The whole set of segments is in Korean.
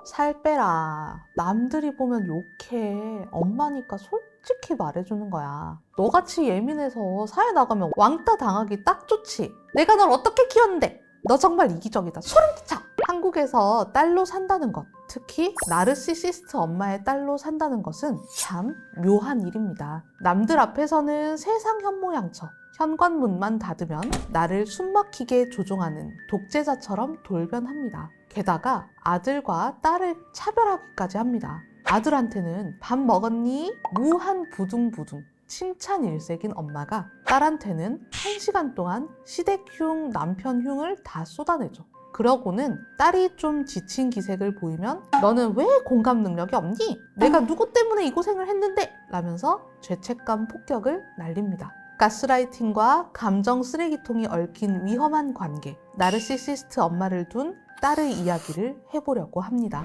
살 빼라. 남들이 보면 욕해. 엄마니까 솔직히 말해주는 거야. 너같이 예민해서 사회 나가면 왕따 당하기 딱 좋지. 내가 널 어떻게 키웠는데? 너 정말 이기적이다. 소름 끼쳐! 한국에서 딸로 산다는 것, 특히 나르시시스트 엄마의 딸로 산다는 것은 참 묘한 일입니다. 남들 앞에서는 세상 현모양처, 현관문만 닫으면 나를 숨막히게 조종하는 독재자처럼 돌변합니다. 게다가 아들과 딸을 차별하기까지 합니다. 아들한테는 밥 먹었니? 무한 부둥부둥 칭찬 일색인 엄마가 딸한테는 1시간 동안 시댁흉, 남편흉을 다 쏟아내죠. 그러고는 딸이 좀 지친 기색을 보이면 너는 왜 공감 능력이 없니? 내가 누구 때문에 이 고생을 했는데? 라면서 죄책감 폭격을 날립니다. 가스라이팅과 감정 쓰레기통이 얽힌 위험한 관계, 나르시시스트 엄마를 둔 딸의 이야기를 해보려고 합니다.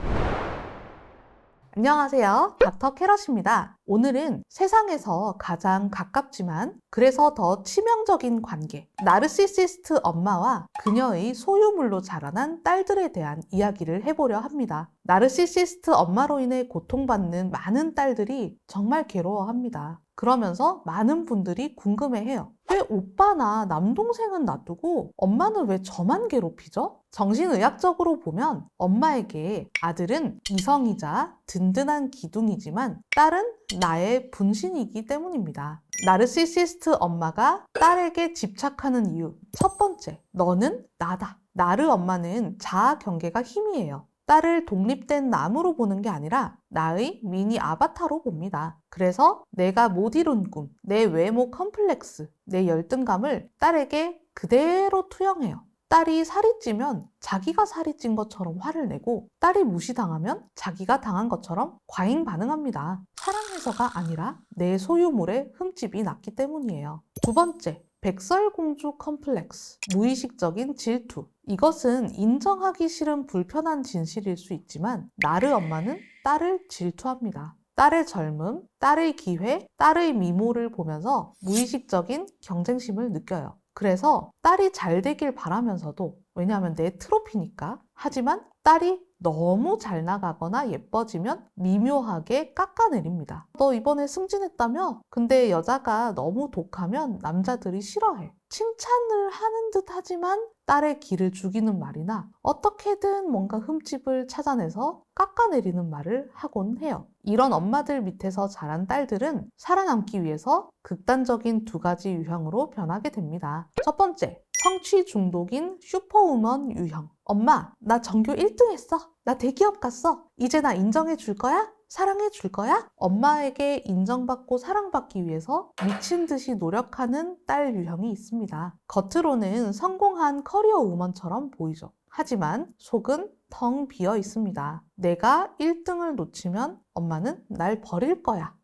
안녕하세요. 닥터 캐럿입니다. 오늘은 세상에서 가장 가깝지만 그래서 더 치명적인 관계, 나르시시스트 엄마와 그녀의 소유물로 자라난 딸들에 대한 이야기를 해보려 합니다. 나르시시스트 엄마로 인해 고통받는 많은 딸들이 정말 괴로워합니다. 그러면서 많은 분들이 궁금해해요. 왜 오빠나 남동생은 놔두고 엄마는 왜 저만 괴롭히죠? 정신의학적으로 보면 엄마에게 아들은 이성이자 든든한 기둥이지만 딸은 나의 분신이기 때문입니다. 나르시시스트 엄마가 딸에게 집착하는 이유. 첫 번째, 너는 나다. 나르 엄마는 자아 경계가 희미해요. 딸을 독립된 남으로 보는 게 아니라 나의 미니 아바타로 봅니다. 그래서 내가 못 이룬 꿈, 내 외모 컴플렉스, 내 열등감을 딸에게 그대로 투영해요. 딸이 살이 찌면 자기가 살이 찐 것처럼 화를 내고 딸이 무시당하면 자기가 당한 것처럼 과잉 반응합니다. 사랑해서가 아니라 내 소유물에 흠집이 났기 때문이에요. 두 번째, 백설공주 컴플렉스, 무의식적인 질투. 이것은 인정하기 싫은 불편한 진실일 수 있지만 나르 엄마는 딸을 질투합니다. 딸의 젊음, 딸의 기회, 딸의 미모를 보면서 무의식적인 경쟁심을 느껴요. 그래서 딸이 잘 되길 바라면서도, 왜냐하면 내 트로피니까, 하지만 딸이 너무 잘 나가거나 예뻐지면 미묘하게 깎아내립니다. 너 이번에 승진했다며? 근데 여자가 너무 독하면 남자들이 싫어해. 칭찬을 하는 듯 하지만 딸의 기를 죽이는 말이나 어떻게든 뭔가 흠집을 찾아내서 깎아내리는 말을 하곤 해요. 이런 엄마들 밑에서 자란 딸들은 살아남기 위해서 극단적인 두 가지 유형으로 변하게 됩니다. 첫 번째, 성취 중독인 슈퍼우먼 유형. 엄마, 나 전교 1등 했어. 나 대기업 갔어. 이제 나 인정해 줄 거야? 사랑해 줄 거야? 엄마에게 인정받고 사랑받기 위해서 미친 듯이 노력하는 딸 유형이 있습니다. 겉으로는 성공한 커리어 우먼처럼 보이죠. 하지만 속은 텅 비어 있습니다. 내가 1등을 놓치면 엄마는 날 버릴 거야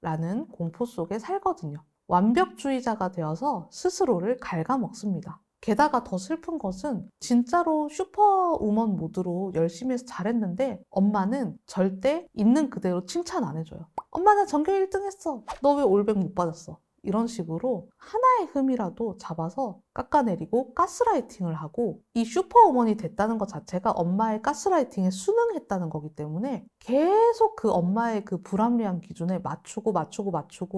라는 공포 속에 살거든요. 완벽주의자가 되어서 스스로를 갉아먹습니다. 게다가 더 슬픈 것은 진짜로 슈퍼우먼 모드로 열심히 해서 잘했는데 엄마는 절대 있는 그대로 칭찬 안 해줘요. 엄마 나 전교 1등 했어. 너 왜 올백 못 받았어? 이런 식으로 하나의 흠이라도 잡아서 깎아내리고 가스라이팅을 하고, 이 슈퍼우먼이 됐다는 것 자체가 엄마의 가스라이팅에 순응했다는 거기 때문에 계속 그 엄마의 그 불합리한 기준에 맞추고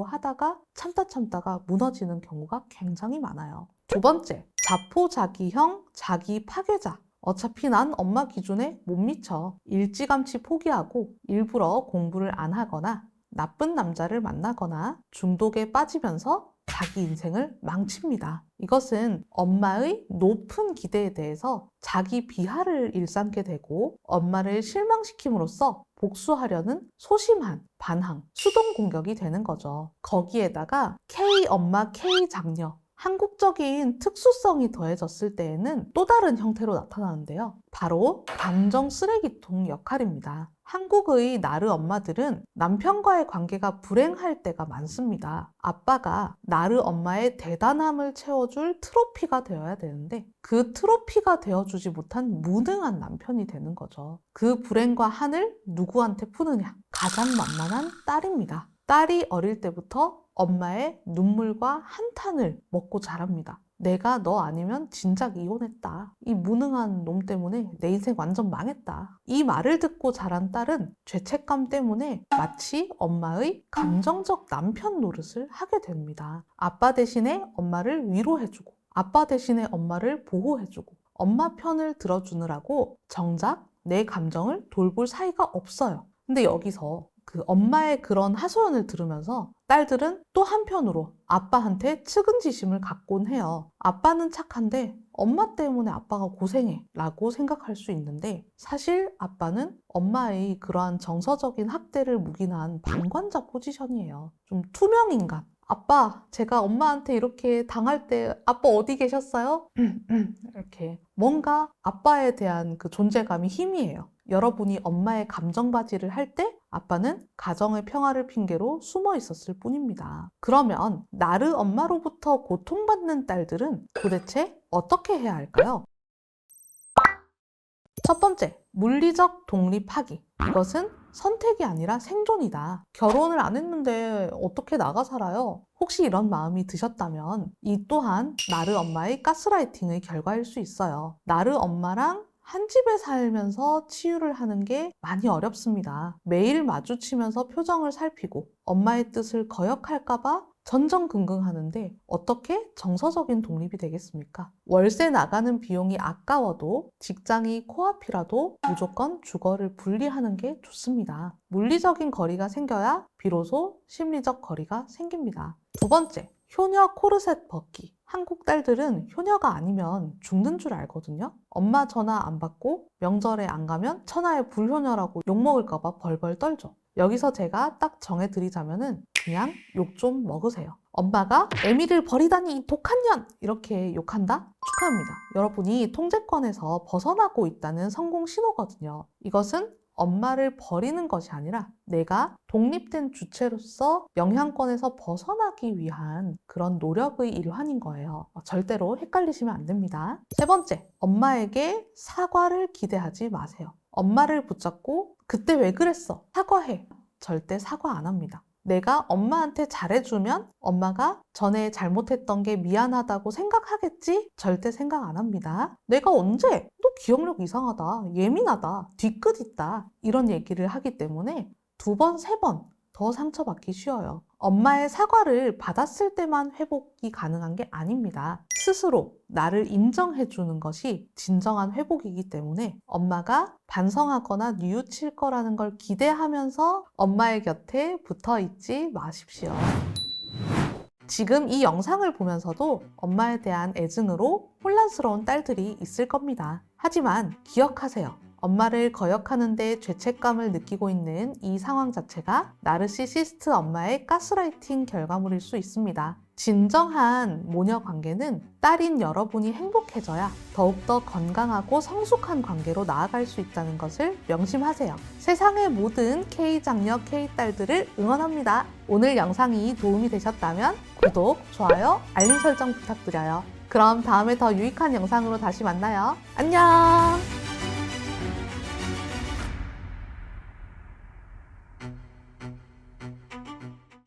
하다가 참다가 무너지는 경우가 굉장히 많아요. 두 번째, 자포자기형 자기 파괴자. 어차피 난 엄마 기준에 못 미쳐. 일찌감치 포기하고 일부러 공부를 안 하거나 나쁜 남자를 만나거나 중독에 빠지면서 자기 인생을 망칩니다. 이것은 엄마의 높은 기대에 대해서 자기 비하를 일삼게 되고 엄마를 실망시킴으로써 복수하려는 소심한 반항, 수동 공격이 되는 거죠. 거기에다가 K 엄마, K 장녀, 한국적인 특수성이 더해졌을 때에는 또 다른 형태로 나타나는데요. 바로 감정 쓰레기통 역할입니다. 한국의 나르 엄마들은 남편과의 관계가 불행할 때가 많습니다. 아빠가 나르 엄마의 대단함을 채워줄 트로피가 되어야 되는데 그 트로피가 되어주지 못한 무능한 남편이 되는 거죠. 그 불행과 한을 누구한테 푸느냐? 가장 만만한 딸입니다. 딸이 어릴 때부터 엄마의 눈물과 한탄을 먹고 자랍니다. 내가 너 아니면 진작 이혼했다. 이 무능한 놈 때문에 내 인생 완전 망했다. 이 말을 듣고 자란 딸은 죄책감 때문에 마치 엄마의 감정적 남편 노릇을 하게 됩니다. 아빠 대신에 엄마를 위로해주고 아빠 대신에 엄마를 보호해주고 엄마 편을 들어주느라고 정작 내 감정을 돌볼 사이가 없어요. 근데 여기서 그 엄마의 그런 하소연을 들으면서 딸들은 또 한편으로 아빠한테 측은지심을 갖곤 해요. 아빠는 착한데 엄마 때문에 아빠가 고생해 라고 생각할 수 있는데 사실 아빠는 엄마의 그러한 정서적인 학대를 묵인한 방관자 포지션이에요. 좀 투명인간. 아빠, 제가 엄마한테 이렇게 당할 때 아빠 어디 계셨어요? 이렇게 뭔가 아빠에 대한 그 존재감이 희미해요. 여러분이 엄마의 감정바지를 할 때 아빠는 가정의 평화를 핑계로 숨어 있었을 뿐입니다. 그러면 나르 엄마로부터 고통받는 딸들은 도대체 어떻게 해야 할까요? 첫 번째, 물리적 독립하기. 이것은 선택이 아니라 생존이다. 결혼을 안 했는데 어떻게 나가 살아요? 혹시 이런 마음이 드셨다면 이 또한 나르 엄마의 가스라이팅의 결과일 수 있어요. 나르 엄마랑 한 집에 살면서 치유를 하는 게 많이 어렵습니다. 매일 마주치면서 표정을 살피고 엄마의 뜻을 거역할까봐 전전긍긍하는데 어떻게 정서적인 독립이 되겠습니까? 월세 나가는 비용이 아까워도 직장이 코앞이라도 무조건 주거를 분리하는 게 좋습니다. 물리적인 거리가 생겨야 비로소 심리적 거리가 생깁니다. 두 번째, 효녀 코르셋 벗기. 한국 딸들은 효녀가 아니면 죽는 줄 알거든요. 엄마 전화 안 받고 명절에 안 가면 천하의 불효녀라고 욕먹을까봐 벌벌 떨죠. 여기서 제가 딱 정해드리자면은 그냥 욕 좀 먹으세요. 엄마가 애미를 버리다니 이 독한 년! 이렇게 욕한다? 축하합니다. 여러분이 통제권에서 벗어나고 있다는 성공 신호거든요. 이것은 엄마를 버리는 것이 아니라 내가 독립된 주체로서 영향권에서 벗어나기 위한 그런 노력의 일환인 거예요. 절대로 헷갈리시면 안 됩니다. 세 번째, 엄마에게 사과를 기대하지 마세요. 엄마를 붙잡고 그때 왜 그랬어? 사과해. 절대 사과 안 합니다. 내가 엄마한테 잘해주면 엄마가 전에 잘못했던 게 미안하다고 생각하겠지? 절대 생각 안 합니다. 내가 언제? 너 기억력 이상하다. 예민하다. 뒤끝 있다. 이런 얘기를 하기 때문에 두 번, 세 번 더 상처받기 쉬워요. 엄마의 사과를 받았을 때만 회복이 가능한 게 아닙니다. 스스로 나를 인정해주는 것이 진정한 회복이기 때문에 엄마가 반성하거나 뉘우칠 거라는 걸 기대하면서 엄마의 곁에 붙어 있지 마십시오. 지금 이 영상을 보면서도 엄마에 대한 애증으로 혼란스러운 딸들이 있을 겁니다. 하지만 기억하세요. 엄마를 거역하는데 죄책감을 느끼고 있는 이 상황 자체가 나르시시스트 엄마의 가스라이팅 결과물일 수 있습니다. 진정한 모녀 관계는 딸인 여러분이 행복해져야 더욱더 건강하고 성숙한 관계로 나아갈 수 있다는 것을 명심하세요. 세상의 모든 K장녀, K딸들을 응원합니다. 오늘 영상이 도움이 되셨다면 구독, 좋아요, 알림 설정 부탁드려요. 그럼 다음에 더 유익한 영상으로 다시 만나요. 안녕!